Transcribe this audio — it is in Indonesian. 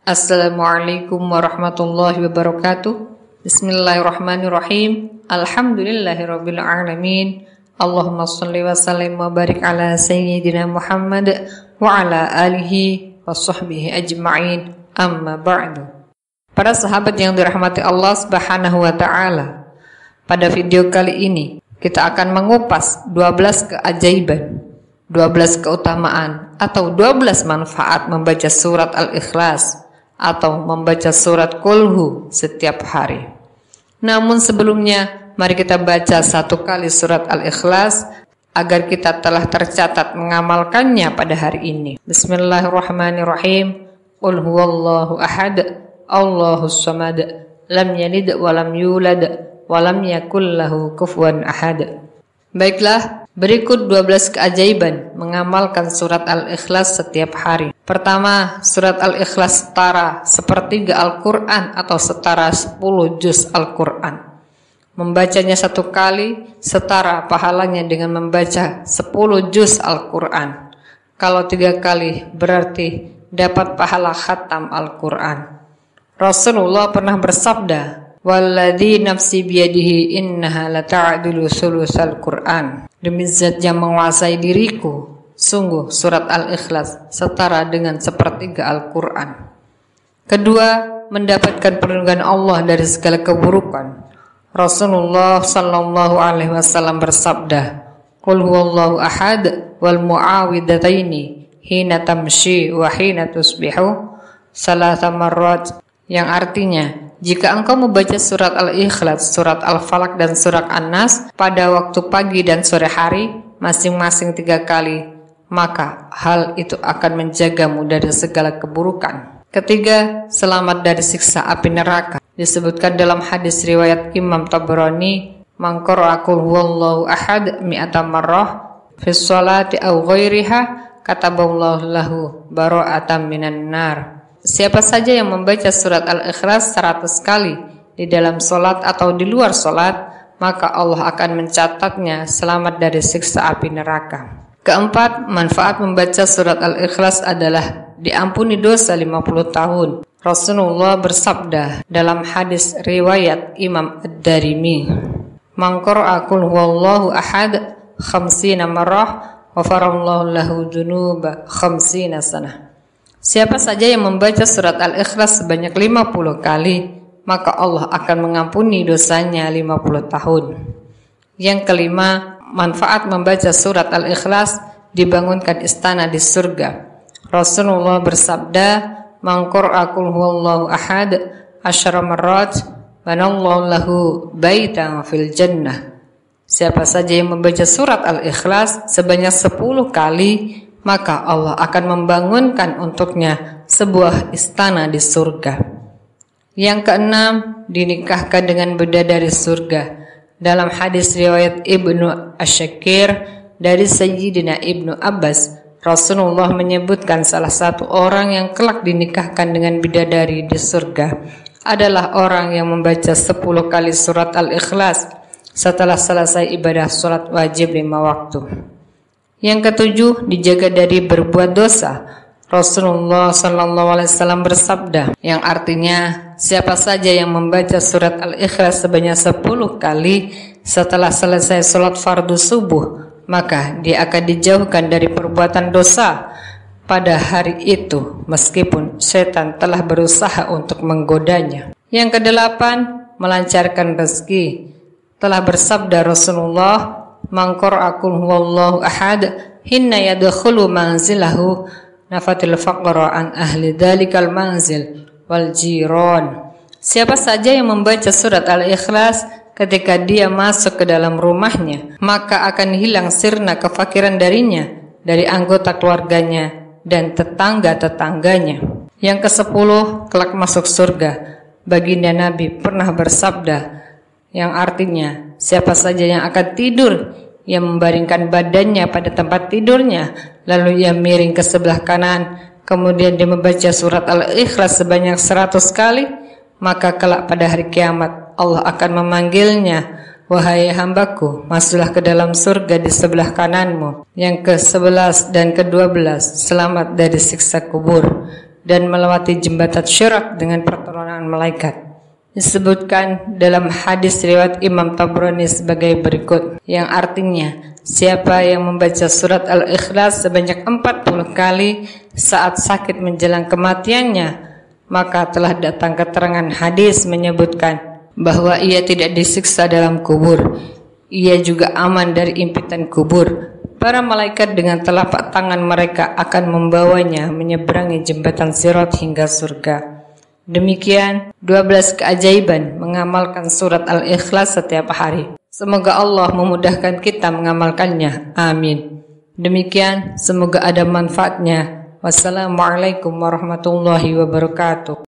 Assalamualaikum warahmatullahi wabarakatuh. Bismillahirrahmanirrahim. Alhamdulillahirabbil alamin. Allahumma shalli wa sallim wa barik ala sayyidina Muhammad wa ala alihi wa sahbihi ajma'in. Amma ba'du. Para sahabat yang dirahmati Allah Subhanahu wa taala, pada video kali ini kita akan mengupas 12 keajaiban, 12 keutamaan atau 12 manfaat membaca surat Al-Ikhlas atau membaca surat Qul setiap hari. Namun sebelumnya, mari kita baca satu kali surat Al-Ikhlas agar kita telah tercatat mengamalkannya pada hari ini. Bismillahirrahmanirrahim. Qul huwallahu ahad, Allahus samad, lam yalid wa lam yulad wa lam yakul lahu kufuwan ahad. Baiklah, berikut 12 keajaiban mengamalkan surat Al-Ikhlas setiap hari. Pertama, surat Al-Ikhlas setara sepertiga Al-Quran atau setara 10 juz Al-Quran. Membacanya satu kali setara pahalanya dengan membaca 10 juz Al-Quran. Kalau 3 kali berarti dapat pahala khatam Al-Quran. Rasulullah pernah bersabda, "Walladzi nafsi biyadihi innaha lata'dilu sulusal Qur'an." Demi zat yang menguasai diriku, sungguh surat Al-Ikhlas setara dengan sepertiga Al-Quran. Kedua, mendapatkan perlindungan Allah dari segala keburukan. Rasulullah sallallahu alaihi wasallam bersabda, "Qul huwallahu ahad wal mu'awwidataini hina tamshi wa hina tusbihu salasa marrat," yang artinya, jika engkau membaca surat Al-Ikhlas, surat Al-Falaq dan surat An-Nas pada waktu pagi dan sore hari masing-masing 3 kali, maka hal itu akan menjagamu dari segala keburukan. Ketiga, selamat dari siksa api neraka. Disebutkan dalam hadis riwayat Imam Tabrani, "Man qara'a qul huwallahu ahad mi'ata marrah fi sholati aw ghairiha kataballahu lahu bara'atan minan nar." Siapa saja yang membaca surat Al-Ikhlas 100 kali di dalam solat atau di luar solat, maka Allah akan mencatatnya selamat dari siksa api neraka. Keempat, manfaat membaca surat Al-Ikhlas adalah diampuni dosa 50 tahun. Rasulullah bersabda dalam hadis riwayat Imam Ad-Darimi, "Man qara'a qul huwallahu ahad 50 marrah ghafarallahu lahu dzunuba 50 sanah." Siapa saja yang membaca surat Al-Ikhlas sebanyak 50 kali, maka Allah akan mengampuni dosanya 50 tahun. Yang kelima, manfaat membaca surat Al-Ikhlas dibangunkan istana di surga. Rasulullah bersabda, "Man qara'a qul huwallahu ahad 10 marrat banallahu lahu baitan fil jannah." Siapa saja yang membaca surat Al-Ikhlas sebanyak 10 kali, maka Allah akan membangunkan untuknya sebuah istana di surga. Yang keenam, dinikahkan dengan bidadari surga. Dalam hadis riwayat Ibnu Asyakir dari Sayyidina Ibnu Abbas, Rasulullah menyebutkan salah satu orang yang kelak dinikahkan dengan bidadari di surga adalah orang yang membaca 10 kali surat Al-Ikhlas setelah selesai ibadah sholat wajib 5 waktu. Yang ketujuh, dijaga dari berbuat dosa. Rasulullah SAW bersabda, yang artinya, siapa saja yang membaca surat Al-Ikhlas sebanyak 10 kali setelah selesai sholat fardu subuh, maka dia akan dijauhkan dari perbuatan dosa pada hari itu, meskipun setan telah berusaha untuk menggodanya. Yang kedelapan, melancarkan rezeki. Telah bersabda Rasulullah, "Man qara'a qul huwallahu ahad hinna yadkhulu manzilahu nafatil faqra an ahli dzalikal manzil wal jiran." Siapa saja yang membaca surat Al-Ikhlas ketika dia masuk ke dalam rumahnya, maka akan hilang sirna kefakiran darinya, dari anggota keluarganya dan tetangga-tetangganya. Yang ke-10, kelak masuk surga. Baginda Nabi pernah bersabda, yang artinya, siapa saja yang akan tidur, yang membaringkan badannya pada tempat tidurnya, lalu ia miring ke sebelah kanan, kemudian dia membaca surat Al-Ikhlas sebanyak 100 kali, maka kelak pada hari kiamat Allah akan memanggilnya, "Wahai hambaku, masuklah ke dalam surga di sebelah kananmu." Yang ke-11 dan ke-12, selamat dari siksa kubur. dan melewati jembatan Syirat dengan pertolongan malaikat. Disebutkan dalam hadis riwayat Imam Tabrani sebagai berikut, yang artinya siapa yang membaca surat Al-Ikhlas sebanyak 40 kali saat sakit menjelang kematiannya, maka telah datang keterangan hadis menyebutkan bahwa ia tidak disiksa dalam kubur, ia juga aman dari impitan kubur. Para malaikat dengan telapak tangan mereka akan membawanya menyeberangi jembatan Sirat hingga surga. Demikian 12 keajaiban mengamalkan surat Al-Ikhlas setiap hari. Semoga Allah memudahkan kita mengamalkannya. Amin. Demikian, semoga ada manfaatnya. Wassalamualaikum warahmatullahi wabarakatuh.